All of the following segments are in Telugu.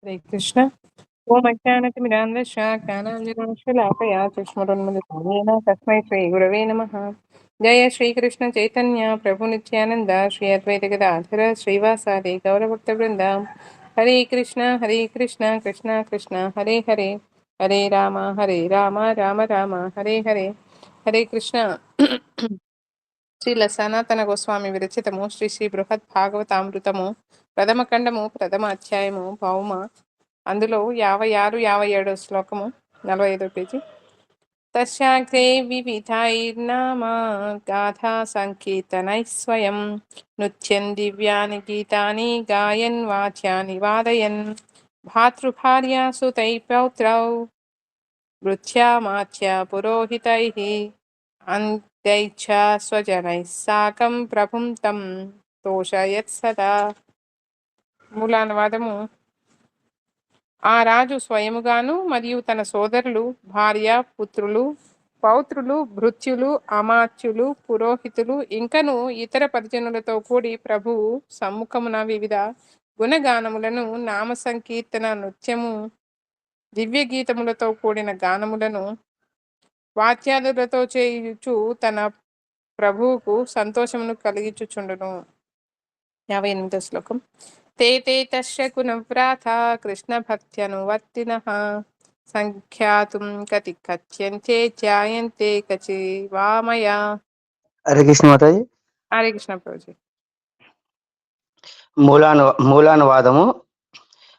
हरे कृष्ण। ओम अज्ञानतिमिरान्धस्य ज्ञानाञ्जनशलाकया चक्षुरुन्मिलितं तस्मै श्रीगुरवे नमः। जय श्रीकृष्ण चैतन्य प्रभु नित्यानंद श्री अद्वैत गदाधर श्रीवासादि गौरभक्तवृंद। हरे कृष्ण कृष्ण कृष्ण हरे हरे, हरे राम राम राम हरे हरे। हरे कृष्ण। శ్రీల సనాతన గోస్వామి విరచితము శ్రీ శ్రీ బృహత్ భాగవతామృతము ప్రథమ ఖండము ప్రథమ అధ్యాయము భౌమ. అందులో 56 57 శ్లోకము 45 పేజీ. తస్యాగ్రే వివిధైర్నామ గాథా సంకీర్తనై స్వయం నృత్యం దివ్యాని గీతాని గాయన్ వాద్యాని వాదయన్ భాతృభార్యా సుతై పౌత్రౌ వృత్యామాచ్య పురోహితైః అంత్యైచ్చ స్వజనైః సాకం ప్రభుం తం తోషయత్ సదా. మూలానువాదము: ఆ రాజు స్వయముగాను మరియు తన సోదరులు, భార్య, పుత్రులు, పౌత్రులు, భృత్యులు, అమాత్యులు, పురోహితులు ఇంకను ఇతర పరిజనులతో కూడి ప్రభువు సమ్ముఖమున వివిధ గుణగానములను, నామ సంకీర్తన, నృత్యము, దివ్య గీతములతో కూడిన గానములను వాద్యాదులతో చేయుచు తన ప్రభువుకు సంతోషమును కలిగించుచుండును. 58 శ్లోకం. తే తే తస్య గుణవ్రాత కృష్ణ భక్త్యనువర్తినః సంఖ్యాతుం కతి కథ్యంతే ధ్యాయంతే కచి వామయా. హరే కృష్ణ మాతాజీ. హరే కృష్ణ ప్రభుజీ. మూలానువాదము.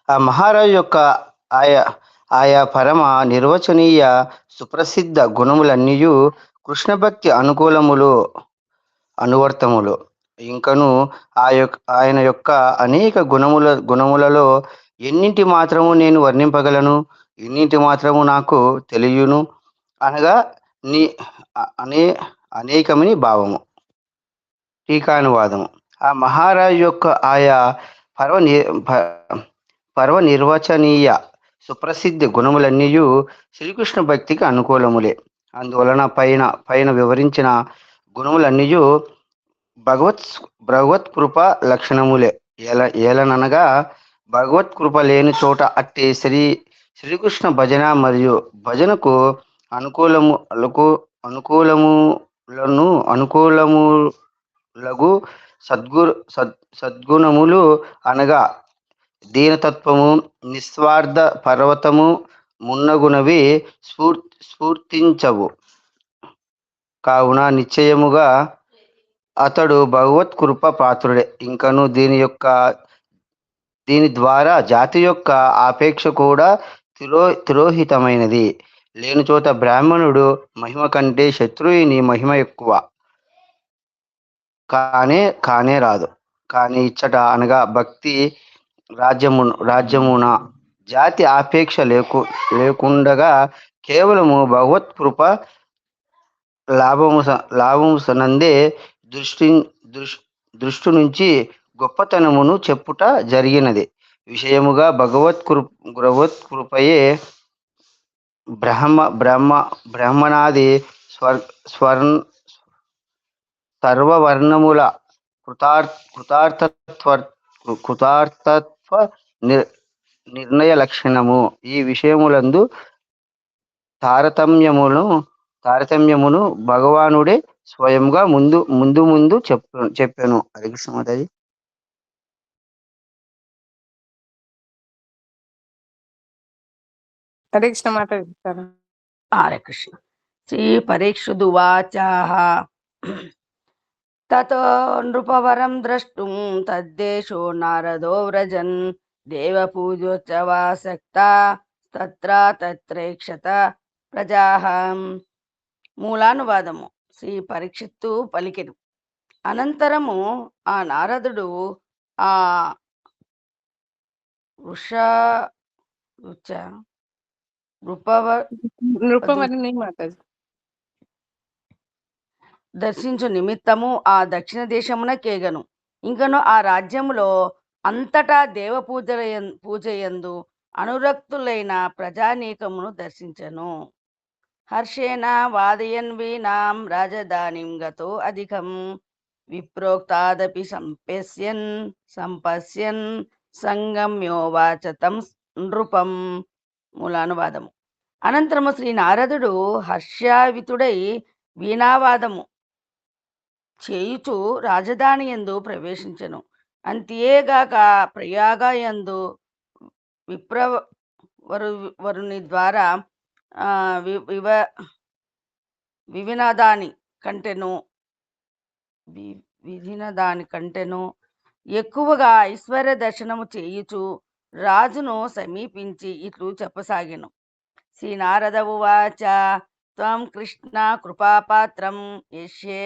ఆ మహారాజు యొక్క ఆయా ఆయా పరమ నిర్వచనీయ సుప్రసిద్ధ గుణములన్నీయు కృష్ణ భక్తి అనువర్తములు. ఇంకను ఆయన యొక్క అనేక గుణములలో ఎన్నింటి మాత్రము నేను వర్ణింపగలను, ఎన్నింటి మాత్రము నాకు తెలియను అనగా నీ అనేకమని భావము. టీకానువాదము. ఆ మహారాజు యొక్క ఆయా పర్వ నిర్వచనీయ సుప్రసిద్ధ గుణములన్నీయు శ్రీకృష్ణ భక్తికి అనుకూలములే. అందువలన పైన వివరించిన గుణములన్నీయు భగవత్ కృప లక్షణములే. ఏలననగా భగవత్ కృప లేని చోట అట్టి శ్రీకృష్ణ భజన మరియు భజనకు అనుకూలములగు సద్గుణములు అనగా దీనతత్వము, నిస్వార్థ పర్వతము మున్నగునవి స్ఫూర్తించవు. కావున నిశ్చయముగా అతడు భగవత్ కృప పాత్రుడే. ఇంకను దీని ద్వారా జాతి యొక్క ఆపేక్ష కూడా తిరోహితమైనది. లేని చోట బ్రాహ్మణుడు మహిమ కంటే శత్రువుని మహిమ ఎక్కువ కానే రాదు. కానీ ఇచ్చట అనగా భక్తి రాజ్యమున జాతి ఆపేక్ష లేకుండగా కేవలము భగవత్ కృప లాభమునందే దృష్టి నుంచి గొప్పతనమును చెప్పుట జరిగినది. విషయముగా భగవత్ కృపయే బ్రహ్మణాది సర్వవర్ణముల కృతార్థత్వ నిర్ణయ లక్షణము. ఈ విషయములందు తారతమ్యమును భగవానుడే స్వయంగా ముందు చెప్పాను. హరే కృష్ణ మాతాజీ. హరే కృష్ణ మాతాజీ. హరే కృష్ణ. శ్రీ పరీక్షుదువాచాః తతో నృపవరం ద్రష్టుం తద్దేశో నారదో వ్రజన్ దేవపూజోత్సవాసక్తా తత్రేక్షత ప్రజాః. మూలానువాదము. శ్రీ పరీక్షిత్తు పలికెను. అనంతరము ఆ నారదుడు ఆ నృపవర్ణి మాతాజీ దర్శించు నిమిత్తము ఆ దక్షిణ దేశమున కేగను. ఇంకను ఆ రాజ్యములో అంతటా దేవ పూజయందు అనురక్తులైన ప్రజానీకమును దర్శించను. హర్షేణ వాదయన్ వీణాం రాజధానిం గతో అధికం విప్రోక్తాదపి సంపశ్యన్ సంగమ్యోవాచ తం నృపం. మూలానువాదము. అనంతరము శ్రీ నారదుడు హర్షావితుడై వీణావాదము చేయుచు రాజధాని యందు ప్రవేశించెను. అంతేగాక ప్రయాగ యందు వరుని ద్వారా వివినదాని కంటెను ఎక్కువగా ఐశ్వర్య దర్శనము చేయుచు రాజును సమీపించి ఇట్లు చెప్పసాగెను. శ్రీ నారద ఉవాచ త్వం కృష్ణ కృపాపాత్రం యస్యే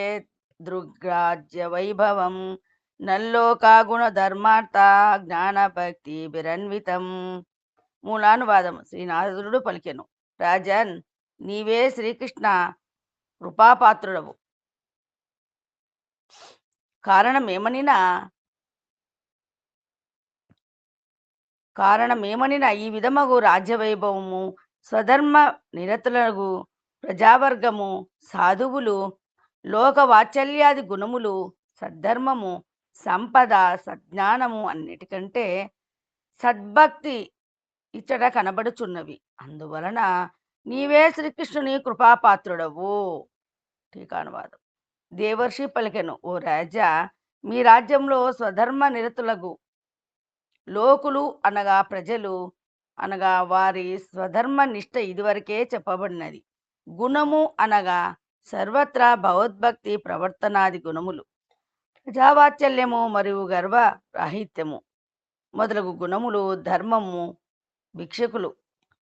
దృగ్రాజ్య వైభవం నల్లోకా గుణ ధర్మార్థ జ్ఞాన భక్తి బిరన్వితం. మూలానువాదం. శ్రీ నారదుడు పలికెను, రాజన్, నీవే శ్రీకృష్ణ కృపాపాత్రుడవు. కారణమేమనిన ఈ విధమగు రాజ్యవైభవము, స్వధర్మ నిరతులకు ప్రజావర్గము, సాధువులు, లోక వాత్సల్యాది గుణములు, సద్ధర్మము, సంపద, సజ్ఞానము అన్నిటికంటే సద్భక్తి ఇచ్చట కనబడుచున్నవి. అందువలన నీవే శ్రీకృష్ణుని కృపాపాత్రుడవు. టీకానువాదం. దేవర్షి పలికెను, ఓ రాజా, మీ రాజ్యంలో స్వధర్మ నిరతులకు లోకులు అనగా ప్రజలు అనగా వారి స్వధర్మ నిష్ట ఇదివరకే చెప్పబడినది. గుణము అనగా సర్వత్రా భగవద్భక్తి ప్రవర్తనాది గుణములు, ప్రజావాత్సల్యము మరియు గర్వ రాహిత్యము మొదలగు గుణములు, ధర్మము, భిక్షకులు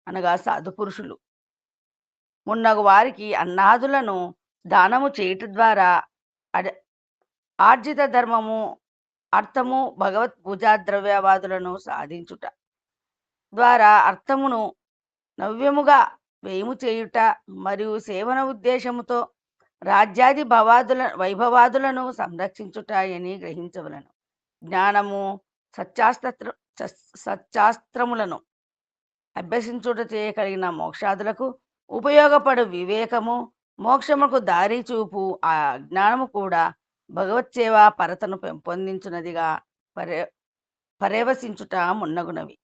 అనగా సాధు పురుషులు మున్నగు వారికి అన్నాదులను దానము చేయుట ద్వారా ఆర్జిత ధర్మము, అర్థము, భగవత్ పూజా ద్రవ్యవాదులను సాధించుట ద్వారా అర్థమును నవ్యముగా వ్యయము చేయుట మరియు సేవన ఉద్దేశముతో రాజ్యాది వైభవాదులను సంరక్షించుట అని గ్రహించవలను. జ్ఞానము, సత్శాస్త్రములను అభ్యసించుట చేయగలిగిన మోక్షాదులకు ఉపయోగపడు వివేకము, మోక్షముకు దారి చూపు ఆ జ్ఞానము కూడా భగవత్సేవ పరతను పెంపొందించున్నదిగా పర్యవసించుట మున్నగునవి.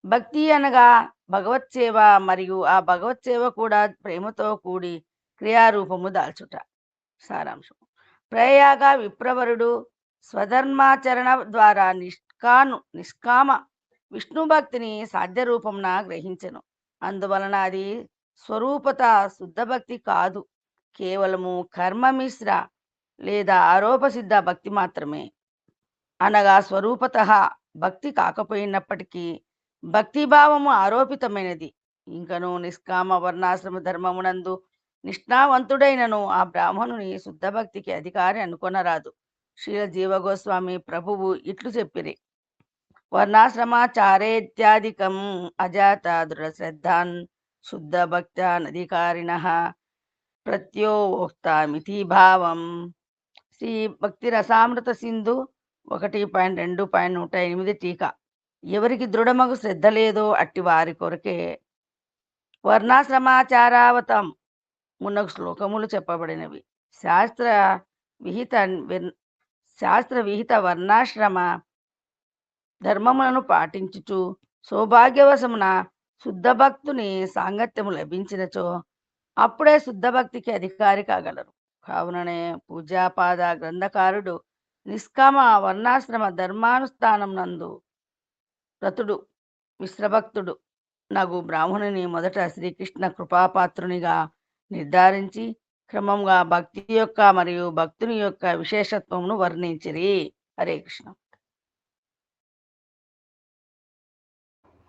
భక్తి అనగా భగవత్సేవ మరియు ఆ భగవత్సేవ కూడా ప్రేమతో కూడి క్రియారూపము దాల్చుట. సారాంశం. ప్రయాగ విప్రవరుడు స్వధర్మాచరణ ద్వారా నిష్కామ విష్ణు భక్తిని సాధ్య రూపంన గ్రహించెను. అందువలన అది స్వరూపత శుద్ధ భక్తి కాదు, కేవలము కర్మమిశ్ర లేదా ఆరోపసిద్ధ భక్తి మాత్రమే. అనగా స్వరూపత భక్తి కాకపోయినప్పటికీ భక్తిభావము ఆరోపితమైనది. ఇంకను నిష్కామ వర్ణాశ్రమ ధర్మమునందు నిష్ఠావంతుడైనను ఆ బ్రాహ్మణుని శుద్ధ భక్తికి అధికారి అనుకొనరాదు. శ్రీల జీవగోస్వామి ప్రభువు ఇట్లు చెప్పిరి, వర్ణాశ్రమాచారేత్యాదికం అజాత దృఢ శ్రద్ధాన్ శుద్ధ భక్త్యానధికారిణ ప్రత్యోక్తామితి భావం. శ్రీ భక్తి రసామృత సింధు 1.2.108 టీకా. ఎవరికి దృఢమగు శ్రద్ధ లేదో అట్టి వారి కొరకే వర్ణాశ్రమాచారావతం మున్నగు శ్లోకములు చెప్పబడినవి. శాస్త్ర విహిత వర్ణాశ్రమ ధర్మములను పాటించుచు సౌభాగ్యవశమున శుద్ధ భక్తుని సాంగత్యము లభించినచో అప్పుడే శుద్ధ భక్తికి అధికారి కాగలరు. కావుననే పూజాపాద గ్రంథకారుడు నిష్కామ వర్ణాశ్రమ ధర్మానుష్ఠానం నందు రతుడు మిశ్రభక్తుడు నగు బ్రాహ్మణుని మొదట శ్రీకృష్ణ కృపాపాత్రునిగా నిర్ధారించి క్రమంగా భక్తి యొక్క మరియు భక్తుని యొక్క విశేషత్వమును వర్ణించిరి. హరే కృష్ణ.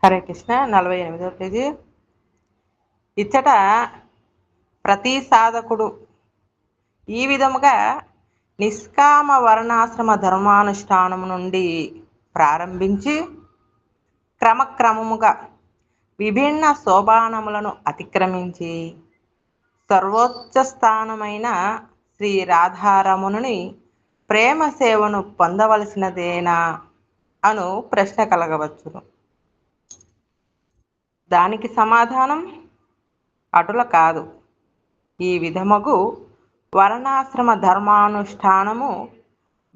హరే కృష్ణ. 48వ పేజీ. ఇచ్చట ప్రతి సాధకుడు ఈ విధముగా నిష్కామ వర్ణాశ్రమ ధర్మానుష్ఠానము నుండి ప్రారంభించి క్రమక్రమముగా విభిన్న సోపానములను అతిక్రమించి సర్వోచ్చ స్థానమైన శ్రీ రాధారమణుని ప్రేమ సేవను పొందవలసినదేనా అను ప్రశ్న కలగవచ్చును. దానికి సమాధానం అటుల కాదు. ఈ విధముగు వర్ణాశ్రమ ధర్మానుష్ఠానము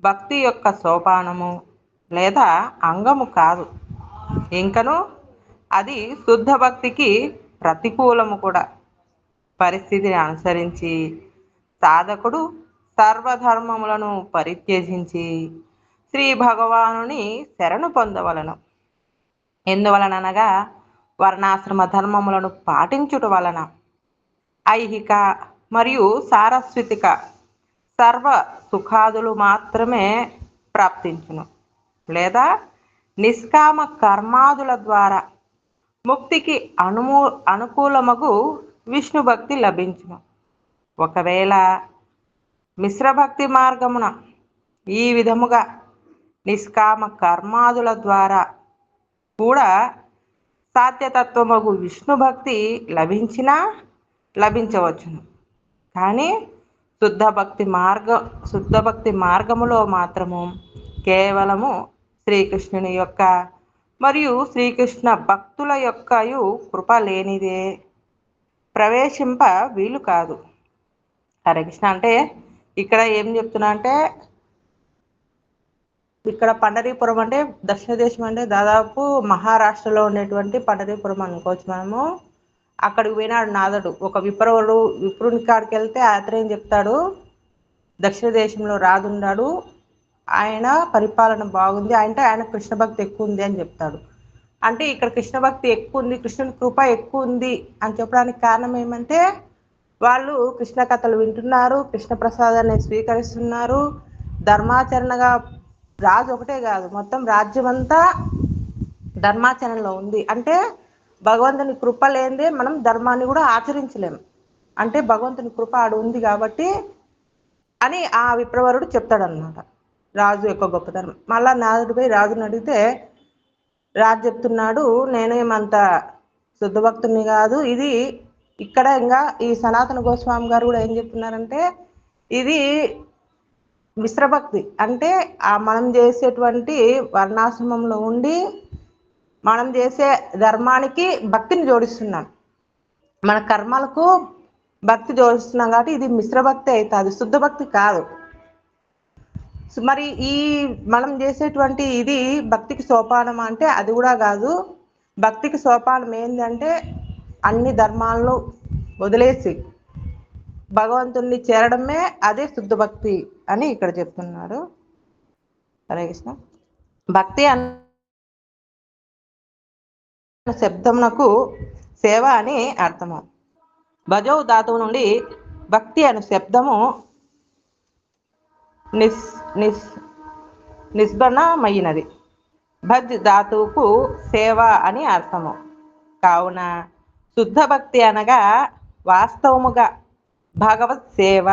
భక్తి యొక్క సోపానము లేదా అంగము కాదు. ఇంకను అది శుద్ధ భక్తికి ప్రతికూలము కూడా. పరిస్థితిని అనుసరించి సాధకుడు సర్వధర్మములను పరిత్యజించి శ్రీ భగవానుని శరణు పొందవలను. ఎందువలననగా వర్ణాశ్రమ ధర్మములను పాటించుట వలన ఐహిక మరియు సారస్వతిక సర్వ సుఖాదులు మాత్రమే ప్రాప్తించును, లేదా నిష్కామ కర్మాదుల ద్వారా ముక్తికి అనుకూలమగు విష్ణు భక్తి లభించును. ఒకవేళ మిశ్రభక్తి మార్గమున ఈ విధముగా నిష్కామ కర్మాదుల ద్వారా కూడా సాత్యతత్వమగు విష్ణు భక్తి లభించవచ్చును. కానీ శుద్ధ భక్తి మార్గములో మాత్రము కేవలము శ్రీకృష్ణుని యొక్క మరియు శ్రీకృష్ణ భక్తుల యొక్కయు కృప లేనిదే ప్రవేశింప వీలు కాదు. హరే కృష్ణ. అంటే ఇక్కడ ఏం చెప్తున్నా అంటే, ఇక్కడ పండరీపురం అంటే దక్షిణ దేశం అంటే దాదాపు మహారాష్ట్రలో ఉండేటువంటి పండరీపురం అనుకోవచ్చు మనము. అక్కడికి పోయినాడు నారదుడు. ఒక విప్రుని కాడికి వెళ్తే అతను ఏం చెప్తాడు, దక్షిణ దేశంలో రాజున్నాడు, ఆయన పరిపాలన బాగుంది, ఆయన కృష్ణ భక్తి ఎక్కువ ఉంది అని చెప్తాడు. అంటే ఇక్కడ కృష్ణ భక్తి ఎక్కువ ఉంది, కృష్ణుని కృప ఎక్కువ ఉంది అని చెప్పడానికి కారణం ఏమంటే, వాళ్ళు కృష్ణ కథలు వింటున్నారు, కృష్ణ ప్రసాదాన్ని స్వీకరిస్తున్నారు, ధర్మాచరణగా. రాజు ఒకటే కాదు, మొత్తం రాజ్యం అంతా ధర్మాచరణలో ఉంది. అంటే భగవంతుని కృప లేనిదే మనం ధర్మాన్ని కూడా ఆచరించలేము. అంటే భగవంతుని కృప ఆడు ఉంది కాబట్టి అని ఆ విప్రవరుడు చెప్తాడనమాట, రాజు యొక్క గొప్పతనం. మళ్ళా నారదుడు పోయి రాజుని అడిగితే రాజు చెప్తున్నాడు, నేనేమంత శుద్ధ భక్తుని కాదు. ఇది ఇక్కడ ఇంకా ఈ సనాతన గోస్వామి గారు కూడా ఏం చెప్తున్నారంటే, ఇది మిశ్రభక్తి. అంటే మనం చేసేటువంటి వర్ణాశ్రమంలో ఉండి మనం చేసే ధర్మానికి భక్తిని జోడిస్తున్నాం, మన కర్మలకు భక్తి జోడిస్తున్నాం కాబట్టి ఇది మిశ్రభక్తి అవుతుంది, శుద్ధ భక్తి కాదు. మరి ఈ మనం చేసేటువంటి ఇది భక్తికి సోపానం అంటే అది కూడా కాదు. భక్తికి సోపానం ఏంటంటే అన్ని ధర్మాలను వదిలేసి భగవంతుణ్ణి చేరడమే అదే శుద్ధ భక్తి అని ఇక్కడ చెప్తున్నాడు. హరే కృష్ణ. భక్తి అన్న శబ్దమునకు సేవ అని అర్థము. భజౌ ధాతువు నుండి భక్తి అను శబ్దము నిష్బణమైనది. భజ్ ధాతువుకు సేవ అని అర్థము. కావున శుద్ధ భక్తి అనగా వాస్తవముగా భగవత్ సేవ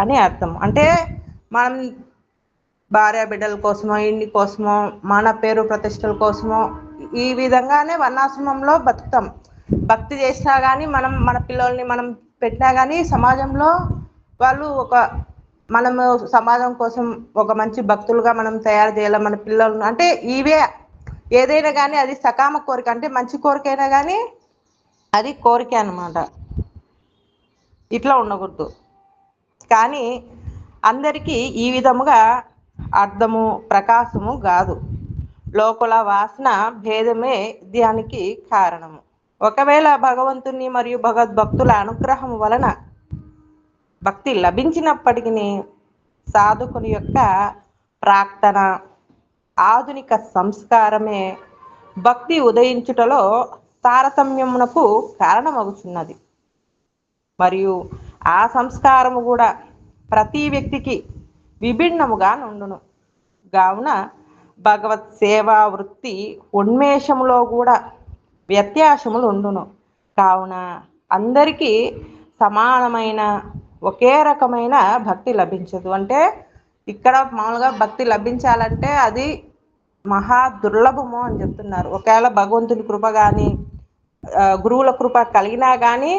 అని అర్థం. అంటే మనం భార్య బిడ్డల కోసమో, ఇంటి కోసమో, మన పేరు ప్రతిష్టల కోసమో ఈ విధంగానే వర్ణాశ్రమంలో బతుకుతాం. భక్తి చేసినా కానీ మన పిల్లల్ని మనం పెట్టినా కానీ సమాజంలో వాళ్ళు మనము సమాజం కోసం ఒక మంచి భక్తులుగా మనం తయారు చేయాలి మన పిల్లలను. అంటే ఇవే ఏదైనా కానీ అది సకామ కోరిక, అంటే మంచి కోరికైనా కానీ అది కోరిక అన్నమాట. ఇట్లా ఉండకూడదు. కానీ అందరికీ ఈ విధముగా అర్థము ప్రకాశము కాదు. లోపల వాసన భేదమే దానికి కారణము. ఒకవేళ భగవంతుని మరియు భగవద్భక్తుల అనుగ్రహం వలన భక్తి లభించినప్పటికీ సాధకుని యొక్క ప్రాక్తన ఆధునిక సంస్కారమే భక్తి ఉదయించుటలో తారతమ్యమునకు కారణమగుతున్నది. మరియు ఆ సంస్కారము కూడా ప్రతి వ్యక్తికి విభిన్నముగా నుండును. కావున భగవత్ సేవా వృత్తి ఉన్మేషములో కూడా వ్యత్యాసములు ఉండును. కావున అందరికీ సమానమైన ఒకే రకమైన భక్తి లభించదు. అంటే ఇక్కడ మామూలుగా భక్తి లభించాలంటే అది మహా దుర్లభము అని చెప్తున్నారు. ఒకవేళ భగవంతుని కృప కానీ గురువుల కృప కలిగినా కానీ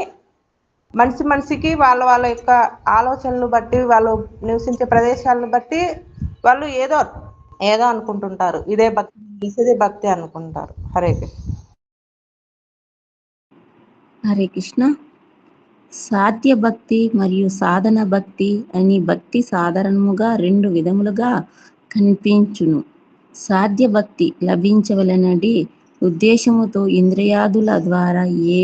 మనిషికి వాళ్ళ యొక్క ఆలోచనలు బట్టి, వాళ్ళు నివసించే ప్రదేశాలను బట్టి వాళ్ళు ఏదో అనుకుంటుంటారు, ఇదే భక్తి అనుకుంటారు. హరే కృష్ణ. హరే కృష్ణ. సాధ్య భక్తి మరియు సాధన భక్తి అని భక్తి సాధారణముగా రెండు విధములుగా కనిపించును. సాధ్య భక్తి లభించవలనది ఉద్దేశముతో ఇంద్రియాదుల ద్వారా ఏ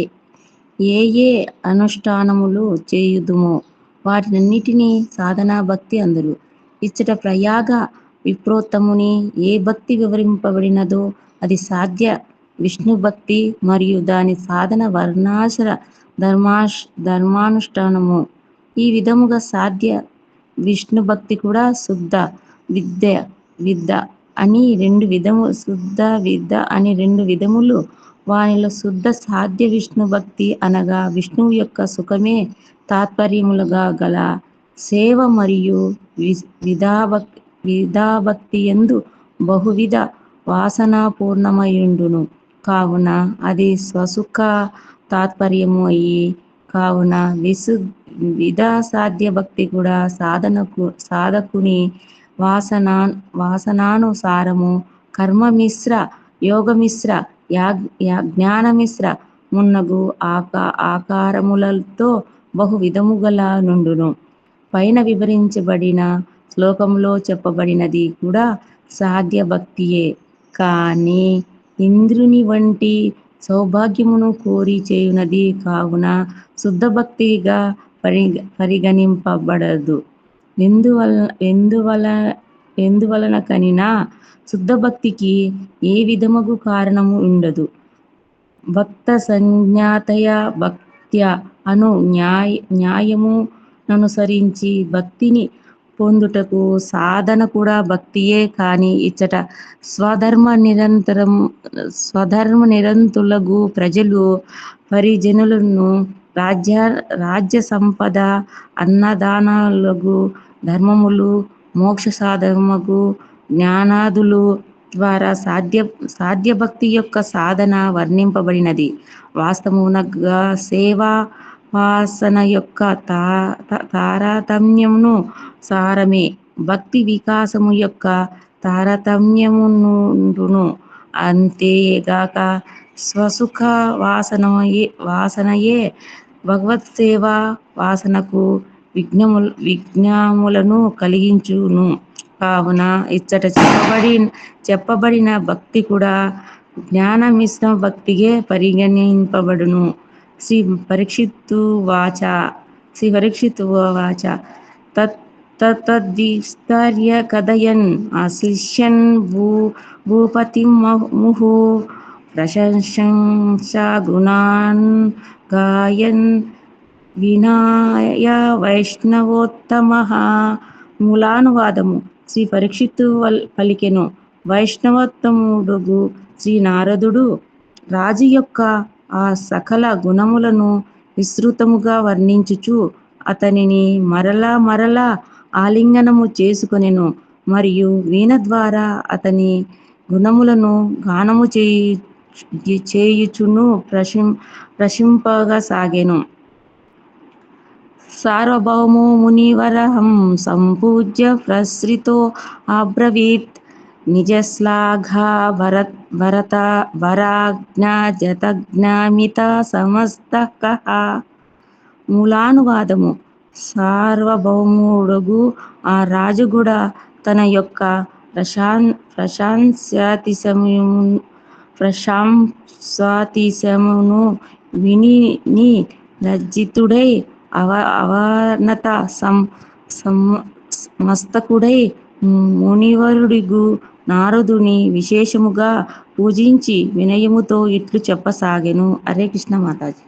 ఏ ఏ అనుష్ఠానములు చేయుదుమో వాటినన్నిటినీ సాధనా భక్తి అందురు. ఇచ్చట ప్రయాగ విప్రోత్తముని ఏ భక్తి వివరింపబడినదో అది సాధ్య విష్ణు భక్తి మరియు దాని సాధన వర్ణాశ్ర ధర్మానుష్ఠానము. ఈ విధముగా సాధ్య విష్ణు భక్తి కూడా శుద్ధ విద్య అని రెండు విధములు. వానిలో శుద్ధ సాధ్య విష్ణు భక్తి అనగా విష్ణువు యొక్క సుఖమే తాత్పర్యములుగా గల సేవ మరియు విధాభక్తి యందు బహువిధ వాసనాపూర్ణమయుండును కావున అది స్వసుఖ తాత్పర్యము అయి కావున విధా సాధ్య భక్తి కూడా సాధకుని వాసనానుసారము కర్మమిశ్ర యోగమిశ్ర జ్ఞానమిశ్ర మున్నగు ఆకారములతో బహు విధముగల నుండును. పైన వివరించబడిన శ్లోకంలో చెప్పబడినది కూడా సాధ్య భక్తియే. కానీ ఇంద్రుని వంటి సౌభాగ్యమును కోరి చేయునది కావున శుద్ధ భక్తిగా పరిగణింపబడదు. ఎందువలనకనినా శుద్ధ భక్తికి ఏ విధముగు కారణము ఉండదు. భక్త సంజ్ఞాతయ భక్త్య అను న్యాయముననుసరించి భక్తిని పొందుటకు సాధన కూడా భక్తియే. కానీ ఇచ్చట స్వధర్మ నిరంతులగు ప్రజలు పరిజనులను రాజ్య సంపద అన్నదానాలగు ధర్మములు మోక్ష సాధనమగు జ్ఞానాదులు ద్వారా సాధ్య భక్తి యొక్క సాధన వర్ణింపబడినది. వాస్తవమునగా సేవా వాసన యొక్క తారతమ్యమును సారమే భక్తి వికాసము యొక్క తారతమ్యమును. అంతేగాక స్వసుఖ వాసనయే భగవత్సేవా వాసనకు విఘ్నములను కలిగించును. కావున ఇచ్చట చెప్పబడిన భక్తి కూడా జ్ఞానమిశ్ర భక్తిగా పరిగణింపబడును. శ్రీ పరీక్షిత్తు వాచ తద్విస్తార్య కథయన్ అశ్లిష్యన్ భూపతిం ముహు ప్రశంస గుణాన్ గాయన్ వినాయ వైష్ణవోత్తమః. మూలానువాదము. శ్రీ పరీక్షిత్తు పలికెను. వైష్ణవోత్తముడుగు శ్రీ నారదుడు రాజు యొక్క ఆ సకల గుణములను విస్తృతముగా వర్ణించుచు అతనిని మరలా ఆలింగనము చేసుకొనెను మరియు వీణ ద్వారా అతని గుణములను గానము చేయుచును ప్రశంసింపసాగెను. సార్వభౌమో మునివరహం సంపూజ్య ప్రసృతో అబ్రవీత్ నిజశ్లాఘా వరాజ్ఞాజతజ్ఞామిత సమస్తః. మూలానువాదము. సార్వభౌముడగు ఆ రాజు కూడా తన యొక్క ప్రశంసాతిశయమును విని లజ్జితుడై అవనత మస్తకుడై మునివరుడిగు నారదుని విశేషముగా పూజించి వినయముతో ఇట్లు చెప్పసాగెను. హరే కృష్ణ మాతాజీ.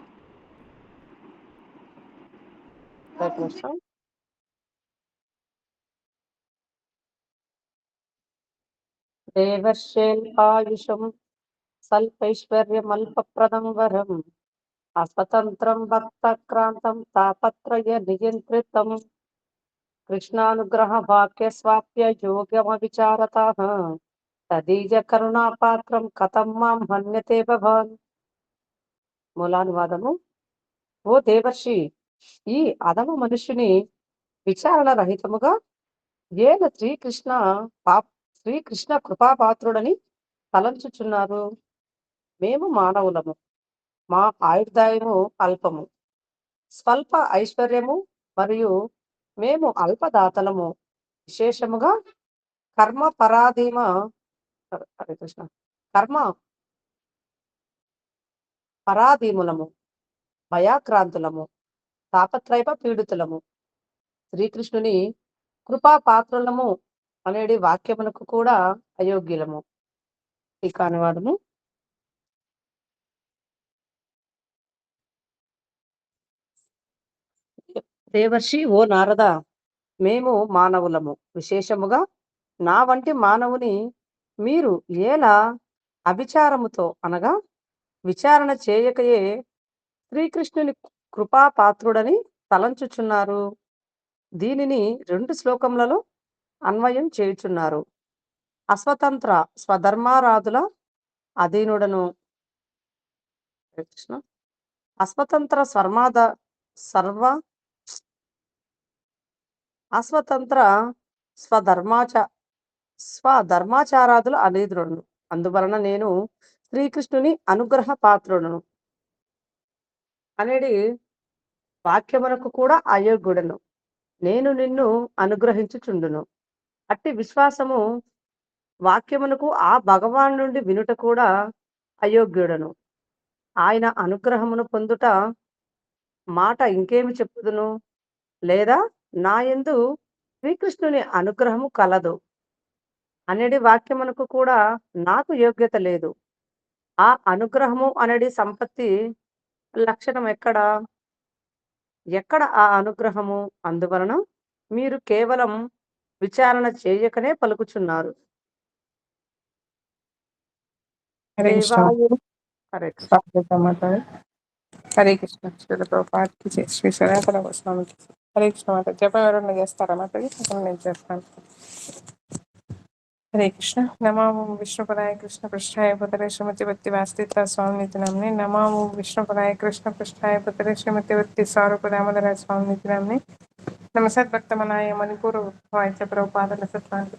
దేవర్షేల్పాయుషం స్వల్పైశ్వర్యమల్పప్రదం వరం అస్వతంత్రం భక్తక్రాంతం తాపత్రయ నియంత్రితం కృష్ణానుగ్రహ వాక్య స్వాప్య యోగమవిచారతః తదీజ కరుణాపాత్రం కథం మాం హన్యతే భవాన్. మూలానువాదము. ఓ దేవర్షి, ఈ అధమ మనుష్యుని విచారణ రహితముగా ఏల శ్రీకృష్ణ కృపాపాత్రుడని తలంచుచున్నారు. మేము మానవులము, మా ఆయుర్దాయము అల్పము, స్వల్ప ఐశ్వర్యము మరియు మేము అల్పదాతలము. విశేషముగా కర్మ పరాధీములము, భయాక్రాంతులము, తాపత్రయ పీడితులము, శ్రీకృష్ణుని కృపా పాత్రులము అనేది వాక్యమునకు కూడా అయోగ్యులము. ఇక అనువాదము. దేవర్షి, ఓ నారద, మేము మానవులము, విశేషముగా నా వంటి మానవుని మీరు ఎలా అభిచారముతో అనగా విచారణ చేయకయే శ్రీకృష్ణుని కృపాపాత్రుడని తలంచుచున్నారు. దీనిని 2 శ్లోకములలో అన్వయం చేయుచున్నారు. అస్వతంత్ర స్వధర్మారాధుల అధీనుడను. కృష్ణ. అస్వతంత్ర అస్వతంత్ర స్వధర్మాచారాదుల అధీనుడను. అందువలన నేను శ్రీకృష్ణుని అనుగ్రహ పాత్రుడను అనేది వాక్యమునకు కూడా అయోగ్యుడను. నేను నిన్ను అనుగ్రహించుచుండును. అట్టి విశ్వాసము వాక్యమునకు ఆ భగవాన్ నుండి వినుట కూడా అయోగ్యుడను. ఆయన అనుగ్రహమును పొందుట మాట ఇంకేమి చెప్పుదును? లేదా నా యందు శ్రీకృష్ణుని అనుగ్రహము కలదు అనేది వాక్యమునకు కూడా నాకు యోగ్యత లేదు. ఆ అనుగ్రహము అనేది సంపత్తి లక్షణం ఎక్కడ ఆ అనుగ్రహము? అందువలన మీరు కేవలం విచారణ చేయకనే పలుకుచున్నారు. హరే కృష్ణ. దేవాయ హరే కృష్ణ. స్వాగతం మాతాజీ. హరే కృష్ణ. శ్రీల ప్రభుపాదకి జై. శ్రీ సనాతన గోస్వామికి జై. హరే కృష్ణ మాత. జపం ఎవరైనా చేస్తారా మాతాజీ? అప్పుడు నేను చేస్తాను. హరే కృష్ణ. నమాము విష్ణుపదాయ కృష్ణ పృష్ఠాయ పుత్రే శ్రీమతి భక్తి వాస్తిత్వ స్వామినితి నామ్ని. నమాము విష్ణుపదాయ కృష్ణ పృష్ఠాయ పుత్రే శ్రీమతి భక్తి స్వరూప దామోదర స్వామినితి నామ్ని. నమస్కార్ భక్తమనాయ మణిపూర్ వాయిద్య ప్రభుపాదల సత్వానికి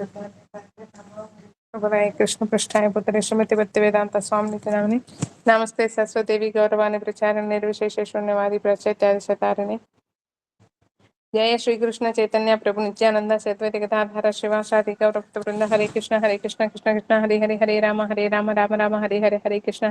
విష్ణుపదాయ కృష్ణ పృష్ఠాయ పుత్రే శ్రీమతి భక్తి వేదాంత స్వామినితి నామ్ని. నమస్తే సరస్వదేవి గౌరవాన్ని ప్రచారం నిర్విశేష శూన్యవాది ప్రచైత్యాది శతారిణి. జయ శ్రీకృష్ణ చైతన్య ప్రభు నిత్యానంద సద్వైత గదాధర శివాసాది గౌరభక్త బృంద. హరే కృష్ణ కృష్ణ కృష్ణ హరే హరే హరే రామ రామ రామ హరే హరే హరే కృష్ణ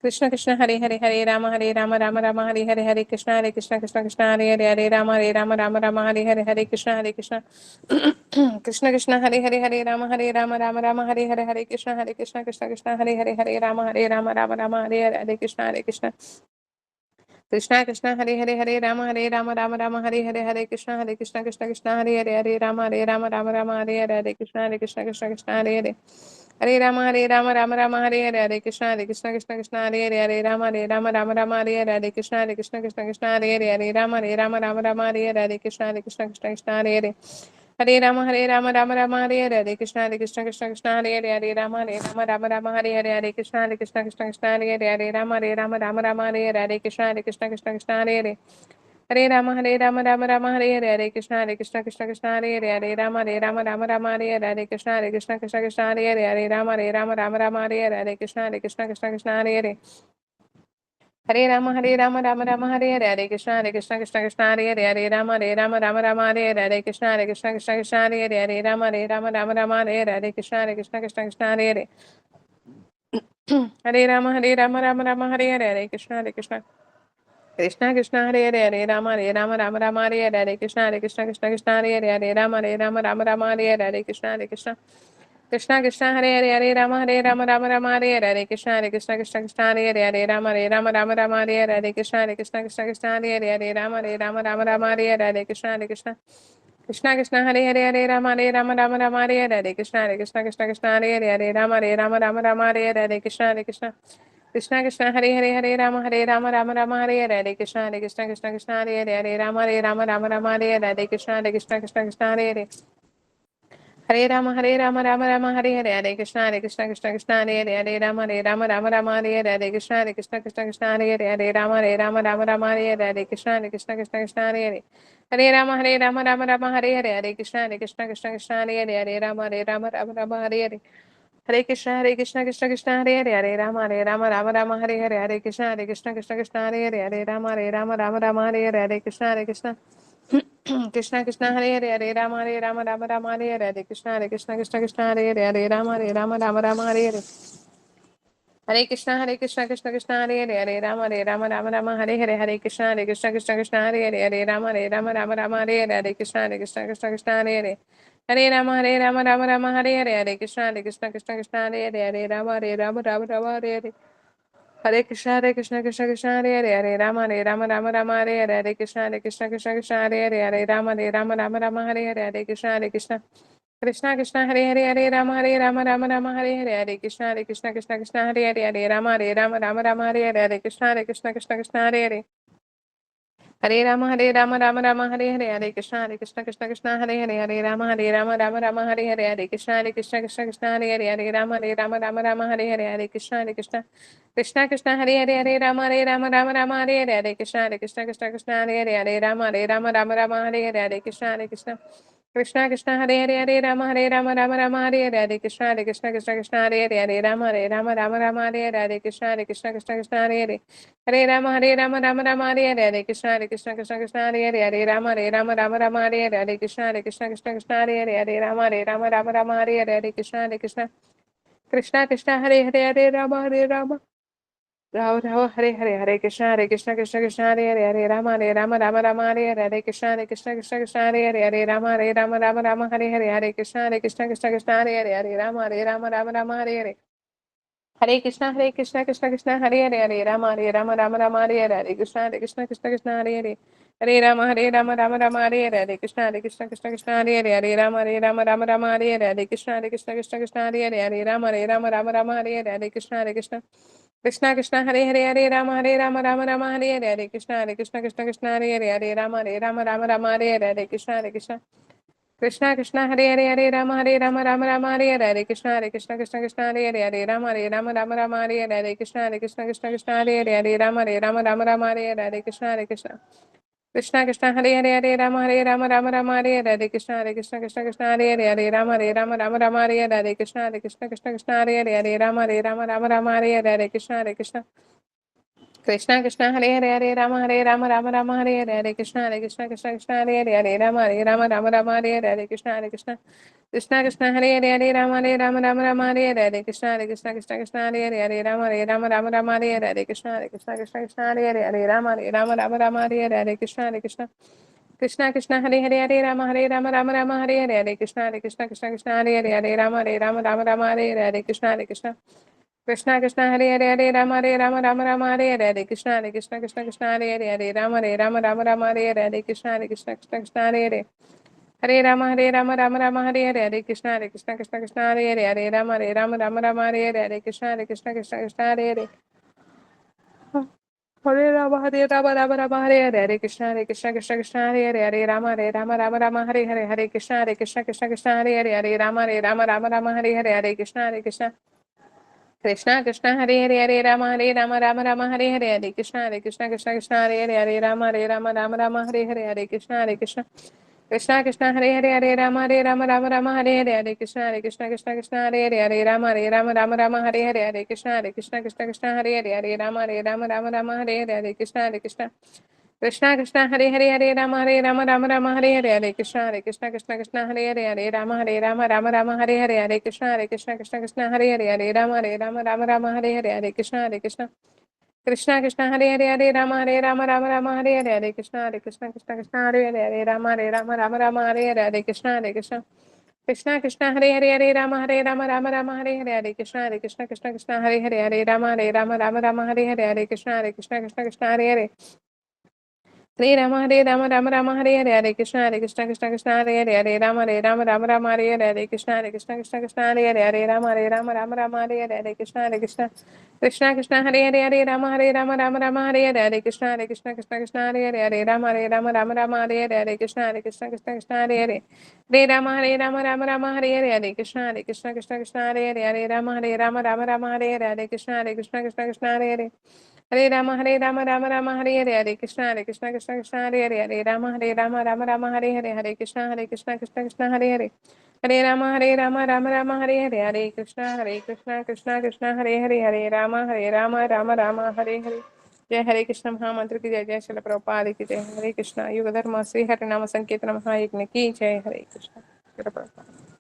కృష్ణ కృష్ణ హరే హరే హరే రామ రామ రామ హరే హరే కృష్ణ కృష్ణ కృష్ణ హరే హరే రామ రామ రామ హరే హరే కృష్ణ కృష్ణ కృష్ణ హరే హరే రామ రామ రామ హరే హరే కృష్ణ కృష్ణ హరే హరే రామ రామ రామ హరే కృష్ణ కృష్ణ కృష్ణ హరే హరే రామ రామ రామ హరే హరే కృష్ణ కృష్ణ హరే హరే రామ రామ రామ హరే కృష్ణ కృష్ణ హరే హరే రామ రామ రామ హరే హరే కృష్ణ కృష్ణ హరే హరే రామ రామ హరే హరే కృష్ణ కృష్ణ హరే హరే రామ రామ రామ హరే హరే కృష్ణ కృష్ణ హరే హరే రామ రామ రామ హరే హరే కృష్ణ కృష్ణ హరే హరే రామ రామ హరే హరే కృష్ణ కృష్ణ హరే హరే రామ రామ హరే హరే కృష్ణ కృష్ణ హరే హరే రామ రామ హరే హరే కృష్ణ కృష్ణ హరే హరే రామ రామ హరే హరే కృష్ణ కృష్ణ హరే హరే రామ రామ హరే హరే కృష్ణ కృష్ణ హరే హరే రామ రామ హరే హరే కృష్ణ కృష్ణ హరే హరే రామ రామ హరే హరే కృష్ణ కృష్ణ హరే హరే రామ రామ హరే హరే కృష్ణ కృష్ణ హరే హరే రామ హరే హరే కృష్ణ కృష్ణ హరే హరే రామ రామ హరే హరే కృష్ణ కృష్ణ హరే హరే రామ రామ హరే హరే కృష్ణ కృష్ణ హరే హరే రామ రామ హరే హరే కృష్ణ కృష్ణ హరే హరే రామ రామ హరే హరే కృష్ణ కృష్ణ హరే హరే రామ రామ హరే హరే కృష్ణ కృష్ణ హరే హరే రామ రామ హరే హరే కృష్ణ కృష్ణ హరే హరే రామ రామ హరే హరే కృష్ణ కృష్ణ హరే హరే రామ రామ హరే హరే కృష్ణ కృష్ణ హరే హరే రామ రామ హరే హరే కృష్ణ కృష్ణ హరే హరే రామ హరే హరే కృష్ణ కృష్ణ హరే హరే రామ రామ హరే హరే కృష్ణ కృష్ణ హరే హరే రామ రామ హరే హరే కృష్ణ కృష్ణ హరే హరే రామ హరే హరే కృష్ణ కృష్ణ హరే హరే రామ రామ హరే హరే హరే కృష్ణ హరే హరే రామ రామ హరే హరే కృష్ణ కృష్ణ హరే హరే రామ రామ హరే హరే కృష్ణ కృష్ణ హరే హరే రామ రామ హరే హరే కృష్ణ కృష్ణ హరే హరే రామ రామ హరే హరే हरे कृष्णा कृष्ण कृष्ण हरे हरे हरे राम राम राम हरे हरे हरे कृष्ण कृष्ण कृष्ण हरे हरे हरे राम राम राम हरे हरे हरे कृष्ण कृष्ण कृष्ण हरे हरे हरे राम राम हरे हरे हरे कृष्ण कृष्ण कृष्ण हरे हरे हरे राम राम राम हरे हरे हरे कृष्ण कृष्ण हरे हरे हरे राम राम हरे हरे हरे कृष्ण कृष्ण कृष्ण हरे हरे हरे राम राम हरे हरे हरे कृष्ण कृष्ण हरे राम हरे हरे हरे कृष्ण कृष्ण हरे हरे राम हरे हरे कृष्ण कृष्ण हरे राम हरे हरे कृष्ण हरे हरे राम हरे हरे कृष्ण कृष्ण हरे हरे राम हरे हरे कृष्ण हरे राम हरे हरे कृष्ण हरे राम हरे हरे कृष्ण हरे राम हरे हरे कृष्ण हरे राम हरे हरे कृष्ण हरे राम हरे हरे कृष्ण हरे राम हरे हरे कृष्ण हरे राम हरे हरे कृष्ण हरे राम हरे कृष्ण हरे राम हरे कृष्ण राम हरे कृष्ण हरे राम हरे कृष्ण हरे राम हरे कृष्ण हरे राम हरे कृष्ण राम हरे कृष्ण हरे कृष्ण हरे राम हरे कृष्ण राम हरे कृष्ण हरे राम हरे कृष्ण राम हरे कृष्ण हरे राम हरे कृष्ण राम हरे कृष्ण राम हरे कृष्ण राम हरे कृष्ण हरे राम हरे कृष्ण हरे राम हरे कृष्ण राम हरे कृष्ण राम हरे कृष्ण हरे कृष्ण राम हरे कृष्ण राम हरे कृष्ण राम हरे कृष्ण हरे राम हरे हरे राम हरे कृष्ण हरे राम हरे हरे कृष्ण राम हरे कृष्ण हरे हरे कृष्ण हरे कृष्ण राम हरे कृष्ण राम हरे कृष्ण राम हरे कृष्ण राम हरे कृष्ण राम हरे कृष्ण राम हरे कृष्ण राम हरे कृष्ण राम हरे कृष्ण राम हरे राम हरे कृष्ण राम हरे हरे कृष्ण राम हरे हरे कृष्ण हरे कृष्ण हरे हरे जय हरे कृष्ण महामंत्र की जय जय शिल प्रभुपाद की जय हरे कृष्ण युग धर्म श्री हरि नाम संकीर्तन महायज्ञ की जय हरे कृष्ण शिल प्रभुपाद।